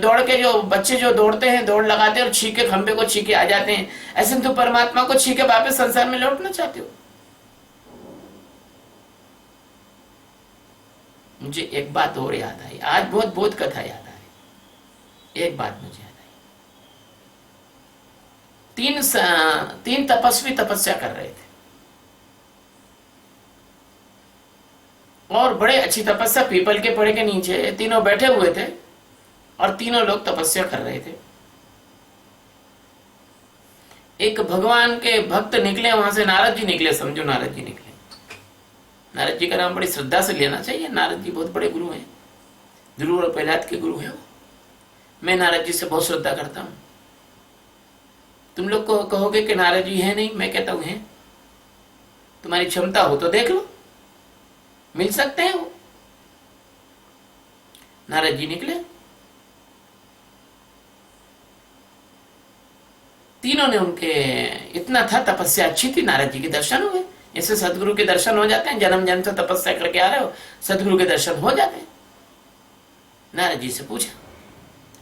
दौड़ के, जो बच्चे जो दौड़ते हैं, दौड़ लगाते हैं और छीके खंबे को छीके आ जाते हैं, ऐसे तुम परमात्मा को छीके वापस संसार में लौटना चाहते हो। मुझे एक बात और याद आई, आज बहुत बहुत कथा याद आई। एक बात मुझे याद आई, तीन तपस्वी तपस्या कर रहे थे और बड़े अच्छी तपस्या, पीपल के पेड़ के नीचे तीनों बैठे हुए थे और तीनों लोग तपस्या कर रहे थे। एक भगवान के भक्त निकले, वहां से नारद जी निकले, समझो नारद जी निकले। नारद जी का नाम बड़ी श्रद्धा से लेना चाहिए, नारद जी बहुत बड़े गुरु हैं, ध्रुव और प्रहलाद के गुरु हैं वो। मैं नारद जी से बहुत श्रद्धा करता हूं। तुम लोग को कहोगे कि नारद जी है नहीं, मैं कहता हूं हैं। तुम्हारी क्षमता हो तो देख लो, मिल सकते हैं वो। नारद जी निकले, तीनों ने उनके, इतना था तपस्या अच्छी थी, नारद जी के दर्शन हुए। जैसे सदगुरु के दर्शन हो जाते हैं, जन्म जन्म से तपस्या करके आ रहे हो, सदगुरु के दर्शन हो जाते हैं। नारद जी से पूछा,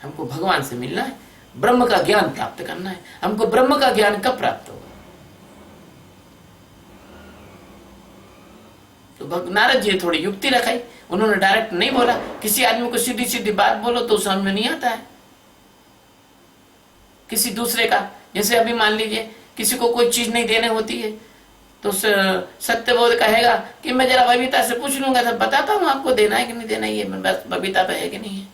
हमको भगवान से मिलना है, ब्रह्म का ज्ञान प्राप्त करना है, हमको ब्रह्म का ज्ञान कब प्राप्त होगा? तो नारद जी ने थोड़ी युक्ति रखाई। उन्होंने डायरेक्ट नहीं बोला, किसी आदमी को सीधी सीधी बात बोलो तो समझ में नहीं आता है। किसी दूसरे का, जैसे अभी मान लीजिए किसी को कोई चीज नहीं देने होती है तो सत्यबोध कहेगा कि मैं जरा बबीता से पूछ लूंगा, तब बताता हूँ आपको देना है कि नहीं देना, ये बस बबीता पे है कि नहीं है।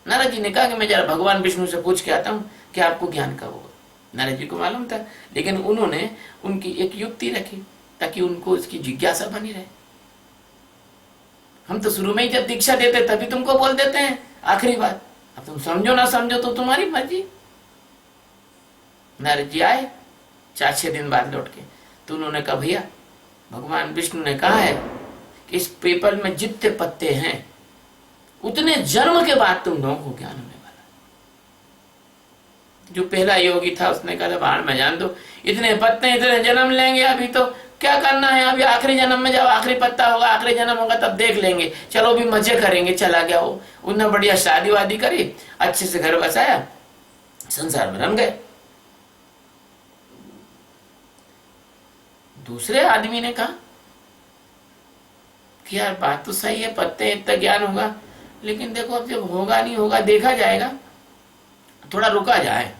नारद जी ने कहा कि मैं जरा भगवान विष्णु से पूछ के आता हूँ कि आपको ज्ञान कब होगा। नारद जी को मालूम था, लेकिन उन्होंने उनकी एक युक्ति रखी ताकि उनको उसकी जिज्ञासा बनी रहे। हम तो शुरू में ही जब दीक्षा देते तभी तुमको बोल देते हैं आखिरी बात, अब तुम समझो ना समझो तो तुम्हारी मर्जी। नारद जी आए 4-6 दिन बाद लौट के, तो उन्होंने कहा भैया भगवान विष्णु ने कहा है कि इस पीपल में जितने पत्ते हैं उतने जन्म के बाद तुम लोगों को ज्ञान होने वाला। जो पहला योगी था उसने कहा बाहर में जान दो, इतने पत्ते इतने जन्म लेंगे, अभी तो क्या करना है, अभी आखिरी जन्म में जब आखिरी पत्ता होगा, आखिरी जन्म होगा तब देख लेंगे, चलो भी मजे करेंगे। चला गया वो, उन्होंने बढ़िया शादी वादी करी, अच्छे से घर बसाया, संसार में रम गए। दूसरे आदमी ने कहा कि यार बात तो सही है, पत्ते इतना ज्ञान होगा, लेकिन देखो अब जब होगा नहीं होगा देखा जाएगा, थोड़ा रुका जाए,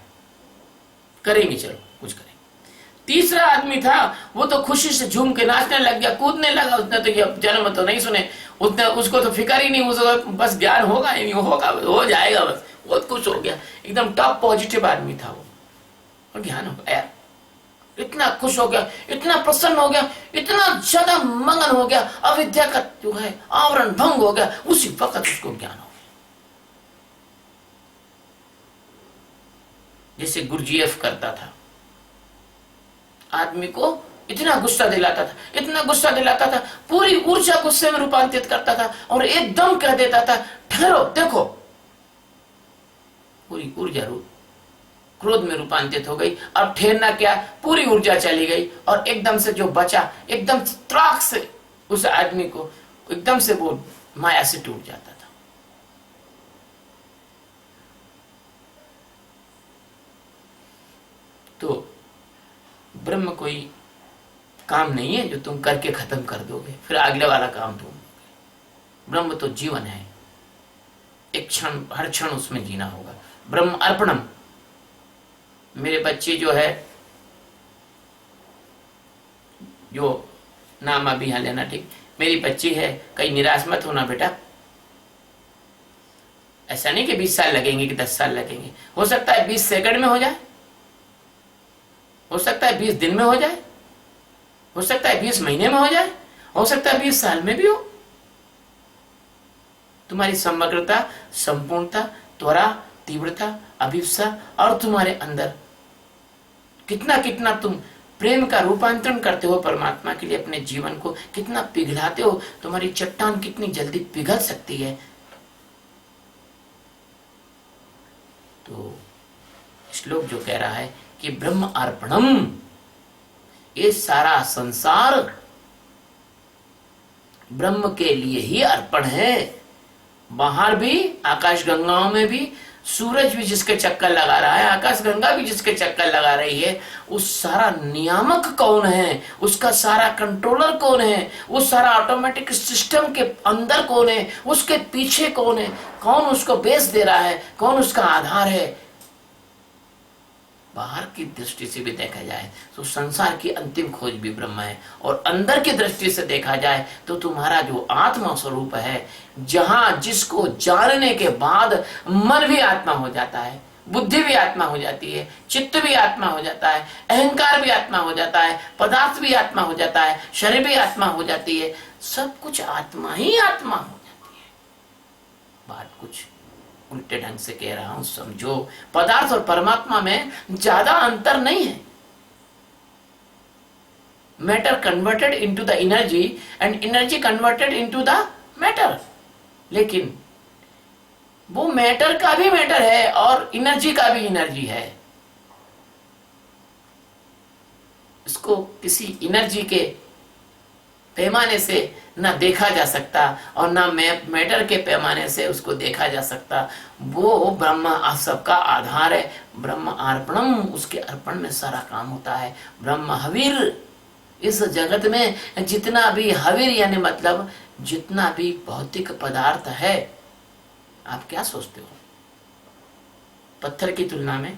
करेंगे, चलो कुछ करेंगे। तीसरा आदमी था, वो तो खुशी से झूम के नाचने लग गया, कूदने लगा। उसने तो ये जन्म तो नहीं सुने, उसने, उसको तो फिक्र ही नहीं, उसको बस ज्ञान होगा ही नहीं, होगा हो जाएगा, बस बहुत खुश हो गया, एकदम टॉप पॉजिटिव आदमी था वो, और ज्ञान हो गया। इतना खुश हो गया, इतना प्रसन्न हो गया, इतना ज्यादा मगन हो गया, अविद्या का जो है आवरण भंग हो गया, उसी वक्त उसको ज्ञान हो गया। जैसे गुरजीएफ करता था, आदमी को इतना गुस्सा दिलाता था, इतना गुस्सा दिलाता था, पूरी ऊर्जा गुस्से में रूपांतरित करता था और एकदम कह देता था ठहरो देखो, पूरी ऊर्जा क्रोध में रूपांतरित हो गई। अब ठहरना क्या, पूरी ऊर्जा चली गई और एकदम से जो बचा, एकदम त्राक से उस आदमी को एकदम से वो माया से टूट जाता था। तो ब्रह्म कोई काम नहीं है जो तुम करके खत्म कर दोगे फिर अगले वाला काम तुम। ब्रह्म तो जीवन है, एक क्षण, हर क्षण उसमें जीना होगा। ब्रह्म अर्पणम। मेरे बच्चे जो है, जो नाम अभी यहां लेना ठीक, मेरी बच्ची है, कहीं निराश मत होना बेटा। ऐसा नहीं कि 20 साल लगेंगे कि 10 साल लगेंगे, हो सकता है 20 सेकंड में हो जाए, हो सकता है 20 दिन में हो जाए, हो सकता है 20 महीने में हो जाए, हो सकता है 20 साल में भी हो। तुम्हारी समग्रता, संपूर्णता, त्वरा, तीव्रता, अभिप्सा और तुम्हारे अंदर कितना कितना तुम प्रेम का रूपांतरण करते हो परमात्मा के लिए, अपने जीवन को कितना पिघलाते हो, तुम्हारी चट्टान कितनी जल्दी पिघल सकती है। तो श्लोक जो कह रहा है कि ब्रह्म अर्पणम, ये सारा संसार ब्रह्म के लिए ही अर्पण है। बाहर भी आकाश गंगाओं में भी सूरज भी जिसके चक्कर लगा रहा है, आकाश गंगा भी जिसके चक्कर लगा रही है, उस सारा नियामक कौन है, उसका सारा कंट्रोलर कौन है, उस सारा ऑटोमेटिक सिस्टम के अंदर कौन है, उसके पीछे कौन है, कौन उसको बेस दे रहा है, कौन उसका आधार है। बाहर की दृष्टि से भी देखा जाए तो संसार की अंतिम खोज भी ब्रह्म है, और अंदर की दृष्टि से देखा जाए तो तुम्हारा जो आत्मा स्वरूप है, जहां जिसको जानने के बाद मन भी आत्मा हो जाता है, बुद्धि भी आत्मा हो जाती है, चित्त भी आत्मा हो जाता है, अहंकार भी आत्मा हो जाता है, पदार्थ भी आत्मा हो जाता है, शरीर भी आत्मा हो जाती है, सब कुछ आत्मा ही आत्मा हो जाती है। बात कुछ उल्टे ढंग से कह रहा हूं, समझो। पदार्थ और परमात्मा में ज्यादा अंतर नहीं है। Matter converted into the energy and energy converted into the matter, लेकिन वो मैटर का भी मैटर है और एनर्जी का भी एनर्जी है। इसको किसी एनर्जी के पैमाने से ना देखा जा सकता और ना मैटर के पैमाने से उसको देखा जा सकता। वो ब्रह्म सबका आधार है। ब्रह्म अर्पणम, उसके अर्पण में सारा काम होता है। ब्रह्म हवीर, इस जगत में जितना भी हवीर यानी मतलब जितना भी भौतिक पदार्थ है, आप क्या सोचते हो? पत्थर की तुलना में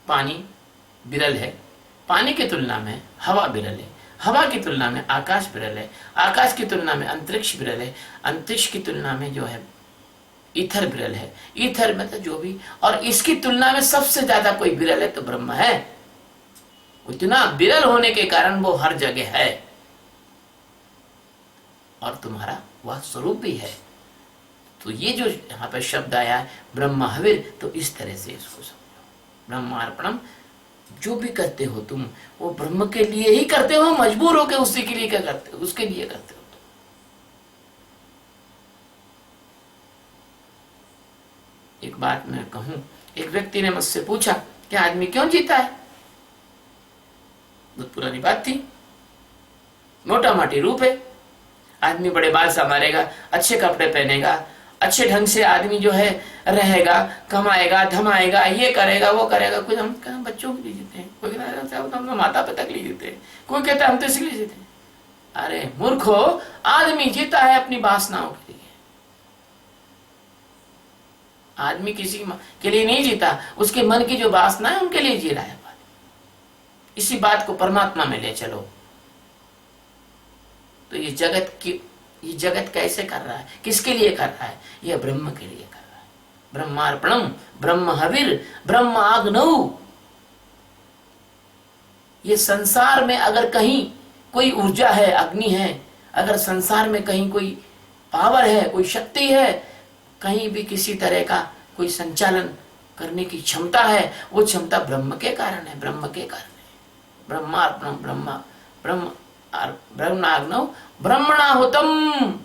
पानी विरल है, पानी की तुलना में हवा विरल है, हवा की तुलना में आकाश विरल है, आकाश की तुलना में अंतरिक्ष विरल है, अंतरिक्ष की तुलना में जो है ईथर विरल है, ईथर में तो जो भी, और इसकी तुलना में सबसे ज्यादा कोई विरल है तो ब्रह्म है। इतना विरल होने के कारण वो हर जगह है और तुम्हारा वह स्वरूप भी है। तो ये जो यहाँ पे शब्द आया है ब्रह्म हविर, तो इस तरह से इसको समझो। ब्रह्मार्पणम, जो भी करते हो तुम वो ब्रह्म के लिए ही करते हो, मजबूर होकर उसी के लिए क्या करते हो, उसके लिए करते हो। एक बात मैं कहूं, एक व्यक्ति ने मुझसे पूछा कि आदमी क्यों जीता है? बहुत पुरानी बात थी। मोटा माटी रूप है, आदमी बड़े बाल संवारेगा, अच्छे कपड़े पहनेगा, अच्छे ढंग से आदमी जो है रहेगा, कमाएगा, धमाएगा, ये करेगा, वो करेगा। कुछ हम बच्चों के लिए जीते हैं, कोई कहता है हम माता पिता के लिए जीते हैं, कोई कहता है हम तो इसलिए जीते हैं। अरे मूर्खो, आदमी जीता है अपनी वासनाओं के लिए। आदमी किसी के लिए नहीं जीता, उसके मन की जो वासना है उनके लिए जी रहा है। इसी बात को परमात्मा में ले चलो। तो ये जगत कैसे कर रहा है, किसके लिए कर रहा है? ये ब्रह्म के लिए कर रहा है। ब्रह्मार्पणम, ब्रह्म हविर, ब्रह्म आग्नौ। ये संसार में अगर कहीं कोई ऊर्जा है, अग्नि है, अगर संसार में कहीं कोई पावर है, कोई शक्ति है, कहीं भी किसी तरह का कोई संचालन करने की क्षमता है, वो क्षमता ब्रह्म के कारण है, ब्रह्म के कारण है। ब्रह्मार्पणम ब्रह्मा ब्रह्म ब्रह्मणाग्नौ ब्रह्मणाहुतम।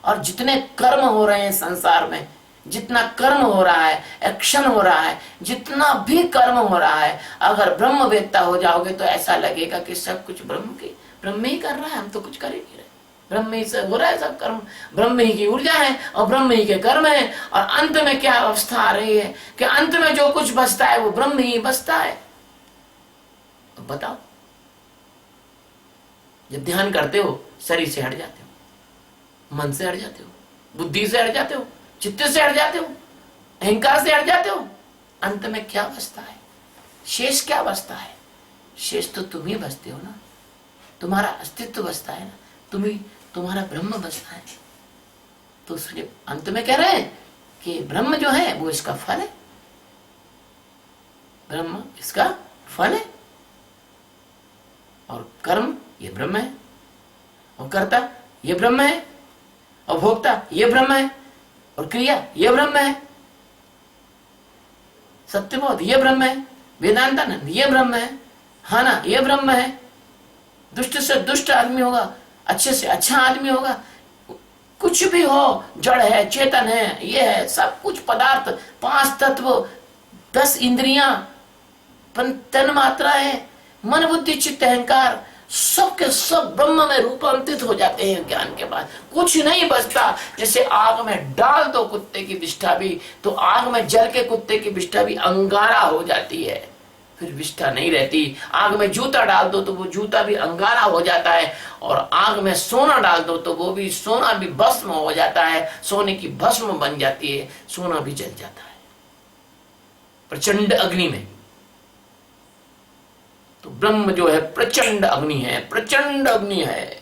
और जितने कर्म हो रहे हैं संसार में, जितना कर्म हो रहा है, एक्शन हो रहा है, जितना भी कर्म हो रहा है, अगर ब्रह्म वेत्ता हो जाओगे तो ऐसा लगेगा कि सब कुछ ब्रह्म ही कर रहा है, हम तो कुछ कर ही नहीं रहे। ब्रह्म ही से हो रहा है सब कर्म, ब्रह्म ही की ऊर्जा है और ब्रह्म ही के कर्म है। और अंत में क्या अवस्था आ रही है कि अंत में जो कुछ बचता है वो ब्रह्म ही बचता है। तो बताओ, जब ध्यान करते हो शरीर से हट जाते हो, मन से हट जाते हो, बुद्धि से हट जाते हो, चित्त से हट जाते हो, अहंकार से हट जाते हो, अंत में क्या बचता है? शेष क्या बचता है? शेष तो तुम ही बचते हो ना, तुम्हारा अस्तित्व बचता है ना, तुम्हारा ब्रह्म बचता है। तो इसलिए अंत में कह रहे हैं कि ब्रह्म जो है वो इसका फल है, ब्रह्म इसका फल है। और कर्म ये ब्रह्म है, और कर्ता ये ब्रह्म है, और भोक्ता ये ब्रह्म है, और क्रिया ये ब्रह्म है, सत्यबोध ये ब्रह्म है, वेदांतानंद ये ब्रह्म है, हाना ये ब्रह्म है। दुष्ट से दुष्ट आदमी होगा, अच्छे से अच्छा आदमी होगा, कुछ भी हो, जड़ है, चेतन है, ये है, सब कुछ पदार्थ, 5 तत्व, 10 इंद्रियां, तन मात्रा है, मन बुद्धि चित्त अहंकार, सब के सब ब्रह्म में रूपांतरित हो जाते हैं ज्ञान के बाद। कुछ नहीं बचता। जैसे आग में डाल दो कुत्ते की विष्ठा भी, तो आग में जल के कुत्ते की विष्ठा भी अंगारा हो जाती है, फिर विष्ठा नहीं रहती। आग में जूता डाल दो तो वो जूता भी अंगारा हो जाता है, और आग में सोना डाल दो तो वो भी सोना भी भस्म हो जाता है, सोने की भस्म बन जाती है, सोना भी जल जाता है प्रचंड अग्नि में। तो ब्रह्म जो है प्रचंड अग्नि है, प्रचंड अग्नि है,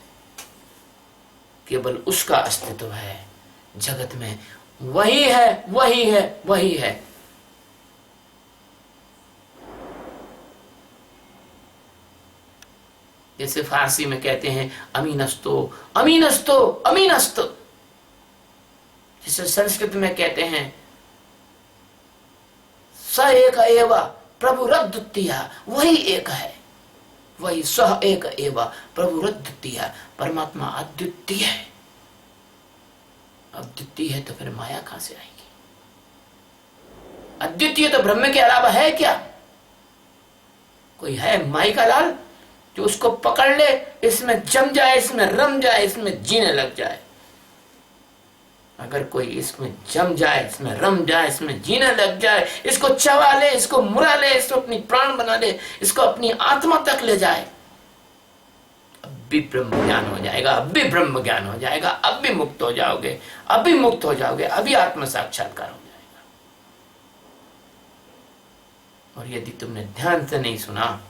केवल उसका अस्तित्व है जगत में, वही है, वही है, वही है। जैसे फारसी में कहते हैं अमीनस्तो अमीनस्तो अमीनस्तो, जैसे संस्कृत में कहते हैं स एक एव प्रभुरद्वितीय, वही एक है, वही सह एक एव प्रभुरद्वितीय, परमात्मा अद्वितीय है। अद्वितीय है तो फिर माया कहां से आएगी? अद्वितीय तो ब्रह्म के अलावा है क्या? कोई है माई का लाल जो उसको पकड़ ले, इसमें जम जाए, इसमें रम जाए, इसमें जीने लग जाए? अगर कोई इसमें जम जाए, इसमें रम जाए, इसमें जीने लग जाए, इसको चबा ले, इसको मुरा ले, इसको अपनी प्राण बना ले, इसको अपनी आत्मा तक ले जाए, अब भी ब्रह्म ज्ञान हो जाएगा, अब भी ब्रह्म ज्ञान हो जाएगा, अब भी मुक्त हो जाओगे, अब भी मुक्त हो जाओगे, अभी आत्म साक्षात्कार हो जाएगा। और यदि तुमने ध्यान से नहीं सुना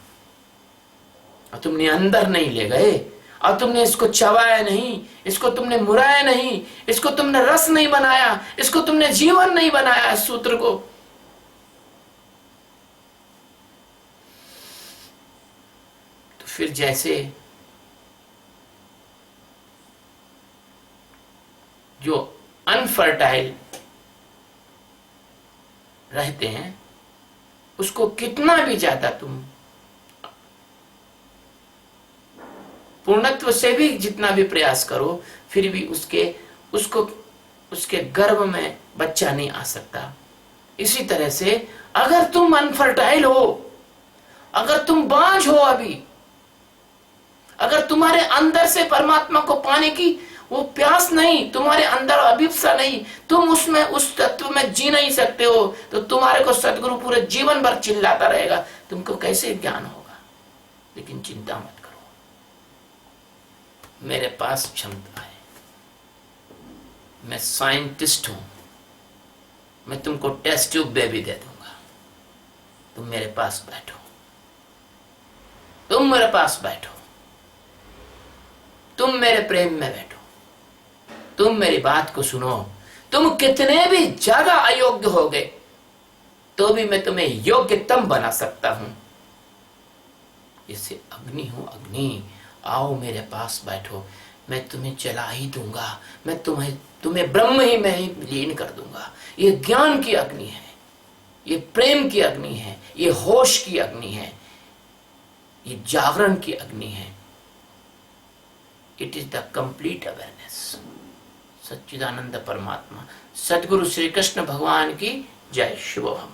और तुमने अंदर नहीं ले गए, और तुमने इसको चबाया नहीं, इसको तुमने मुराया नहीं, इसको तुमने रस नहीं बनाया, इसको तुमने जीवन नहीं बनाया इस सूत्र को, तो फिर जैसे जो अनफर्टाइल रहते हैं उसको कितना भी ज्यादा तुम पूर्णत्व से भी जितना भी प्रयास करो, फिर भी उसके गर्भ में बच्चा नहीं आ सकता। इसी तरह से अगर तुम अनफर्टाइल हो, अगर तुम बांझ हो अभी, अगर तुम्हारे अंदर से परमात्मा को पाने की वो प्यास नहीं, तुम्हारे अंदर अभिप्सा नहीं, तुम उसमें उस तत्व में जी नहीं सकते हो, तो तुम्हारे को सदगुरु पूरे जीवन भर चिल्लाता रहेगा, तुमको कैसे ज्ञान होगा? लेकिन चिंता मत, मेरे पास क्षमता है, मैं साइंटिस्ट हूं, मैं तुमको टेस्ट ट्यूब बेबी दे दूंगा, तुम मेरे पास बैठो, तुम मेरे पास बैठो, तुम मेरे प्रेम में बैठो, तुम मेरी बात को सुनो। तुम कितने भी ज्यादा अयोग्य हो गए तो भी मैं तुम्हें योग्यतम बना सकता हूं। इससे अग्नि हूं, अग्नि, आओ मेरे पास बैठो, मैं तुम्हें जला ही दूंगा, मैं तुम्हें ब्रह्म ही में ही लीन कर दूंगा। ये ज्ञान की अग्नि है, ये प्रेम की अग्नि है, ये होश की अग्नि है, ये जागरण की अग्नि है। It is the complete awareness. सच्चिदानंद परमात्मा सदगुरु श्री कृष्ण भगवान की जय। शुभम।